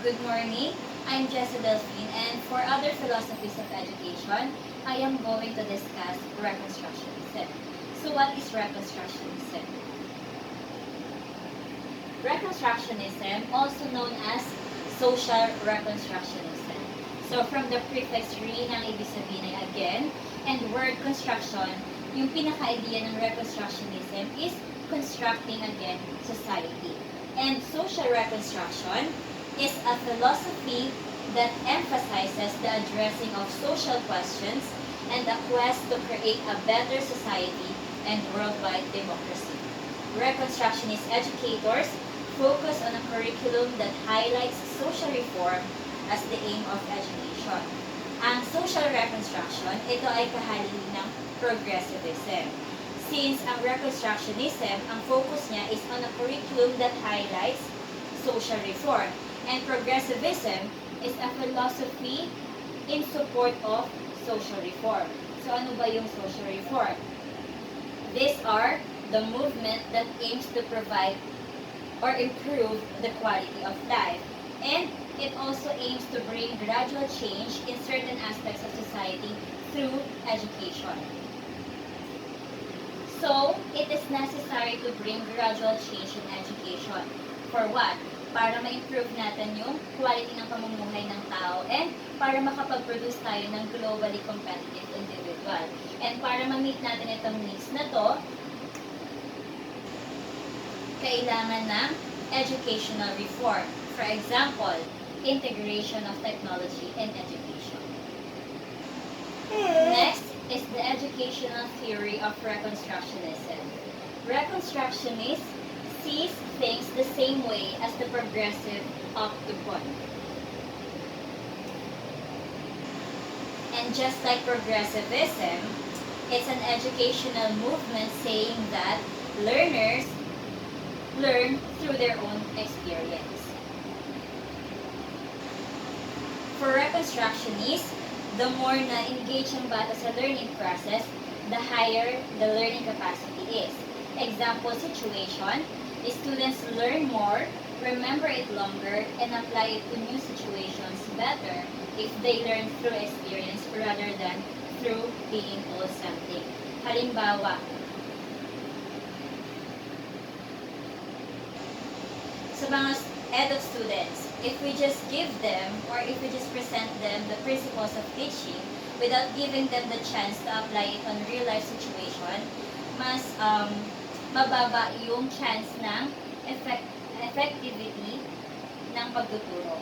Good morning. I'm Jessa Delphine, and for other philosophies of education, I am going to discuss Reconstructionism. So what is Reconstructionism? Reconstructionism, also known as social Reconstructionism. So from the prefix re ang ibig sabihin ay again, and word construction, yung pinaka-idea ng Reconstructionism is constructing again society. And social reconstruction is a philosophy that emphasizes the addressing of social questions and a quest to create a better society and worldwide democracy. Reconstructionist educators focus on a curriculum that highlights social reform as the aim of education. Ang social reconstruction, ito ay kahalili ng progressivism. Since ang Reconstructionism, ang focus niya is on a curriculum that highlights social reform. And progressivism is a philosophy in support of social reform. So ano ba yung social reform? These are the movement that aims to provide or improve the quality of life. And it also aims to bring gradual change in certain aspects of society through education. So, it is necessary to bring gradual change in education. For what? Para ma-improve natin yung quality ng pamumuhay ng tao and para makapag-produce tayo ng globally competitive individual. And para ma-meet natin itong needs na to, kailangan ng educational reform. For example, integration of technology in education. Next is the educational theory of Reconstructionism. Reconstructionists sees things the same way as the progressive up to point. And just like progressivism, it's an educational movement saying that learners learn through their own experience. For Reconstructionists, the more na engage ang bata sa learning process, the higher the learning capacity is. Example situation, the students learn more, remember it longer, and apply it to new situations better if they learn through experience rather than through being told something. Halimbawa, sa mga EdUp students, if we just give them or if we just present them the principles of teaching without giving them the chance to apply it on real life situation, mas mababa yung chance ng effectivity ng pagtuturo.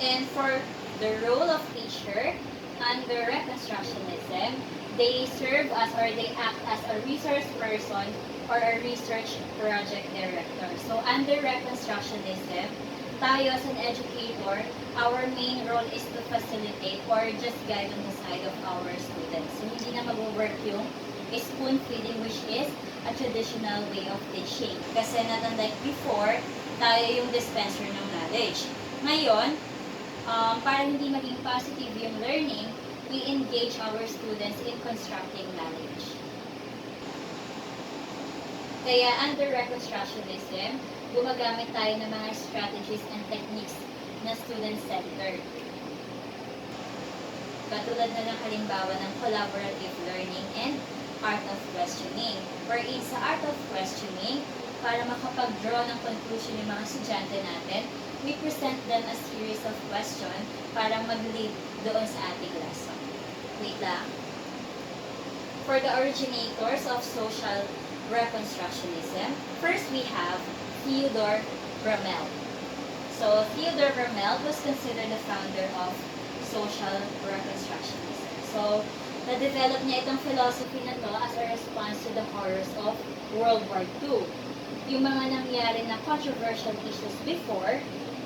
And for the role of teacher under Reconstructionism, they serve as or they act as a resource person or a research project director. So under Reconstructionism, tayo as an educator, our main role is to facilitate or just guide on the side of our students. So hindi na mag-work yung spoon feeding, which is a traditional way of teaching. Kasi not unlike before, tayo yung dispenser ng knowledge. Ngayon, para hindi maging positive yung learning, we engage our students in constructing knowledge. Kaya under Reconstructionism, gumagamit tayo ng mga strategies and techniques na student-centered. Katulad na ng halimbawa ng collaborative learning and art of questioning. Wherein sa art of questioning, para makapag-draw ng conclusion yung mga estudyante natin, we present them a series of questions para mag-lead doon sa ating lesson. Wait lang. For the originators of social Reconstructionism, first we have Theodore Rommel. So Theodore Rommel was considered the founder of social Reconstructionism. So na-develop niya itong philosophy na to as a response to the horrors of World War II. Yung mga nangyari na controversial issues before,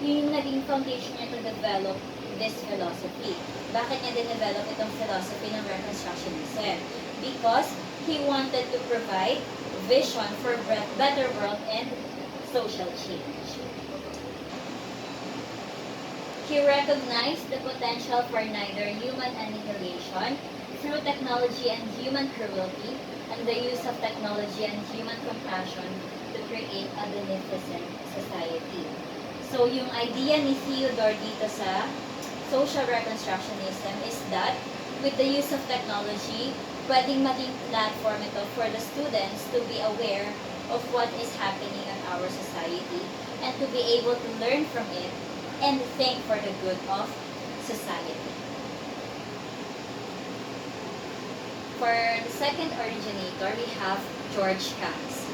yung naging foundation niya to develop this philosophy. Bakit niya din-develop itong philosophy ng Reconstructionism? Because he wanted to provide vision for better world and social change. He recognized the potential for neither human annihilation through technology and human cruelty, and the use of technology and human compassion to create a beneficent society. So, yung idea ni Theodore dito sa social reconstructionism is that with the use of technology, pwedeng maging platform ito for the students to be aware of what is happening in our society and to be able to learn from it and think for the good of society. For the second originator, we have George Katz.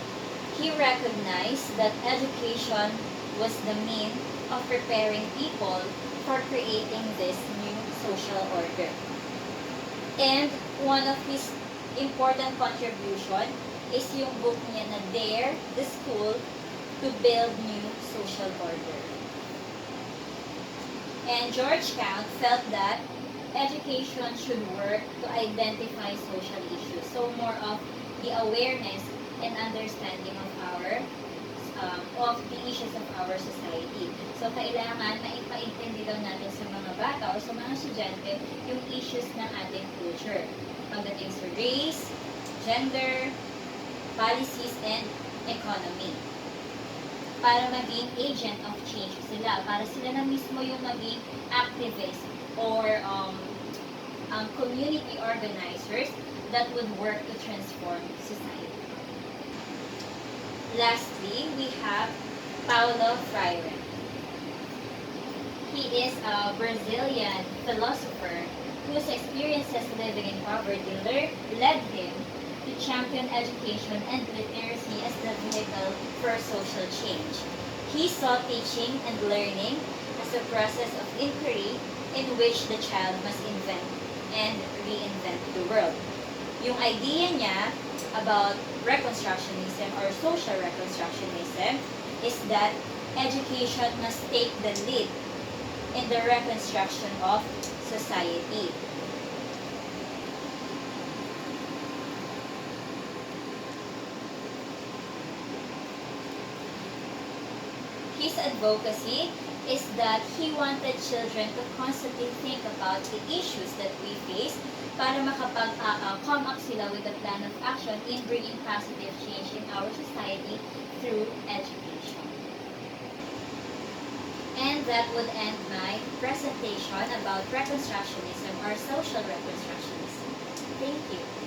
He recognized that education was the mean of preparing people for creating this new social order. And one of his important contribution is yung book niya na Dare the School to Build New Social Order. And George Katz felt that education should work to identify social issues. So more of the awareness and understanding of of the issues of our society. So, kailangan maipaintindi daw natin sa mga bata o sa mga estudyante yung issues ng ating culture. Pagdating sa race, gender, policies, and economy. Para maging agent of change sila. Para sila na mismo yung maging activist or community organizers that would work to transform society. Lastly, we have Paulo Freire. He is a Brazilian philosopher whose experiences living in poverty led him to champion education and literacy as the vehicle for social change. He saw teaching and learning as a process of inquiry in which the child must invent and reinvent the world. Yung idea niya about Reconstructionism or social Reconstructionism is that education must take the lead in the reconstruction of society. His advocacy is that he wanted children to constantly think about the issues that we face para makapag-come up sila with a plan of action in bringing positive change in our society through education. And that would end my presentation about Reconstructionism or social Reconstructionism. Thank you.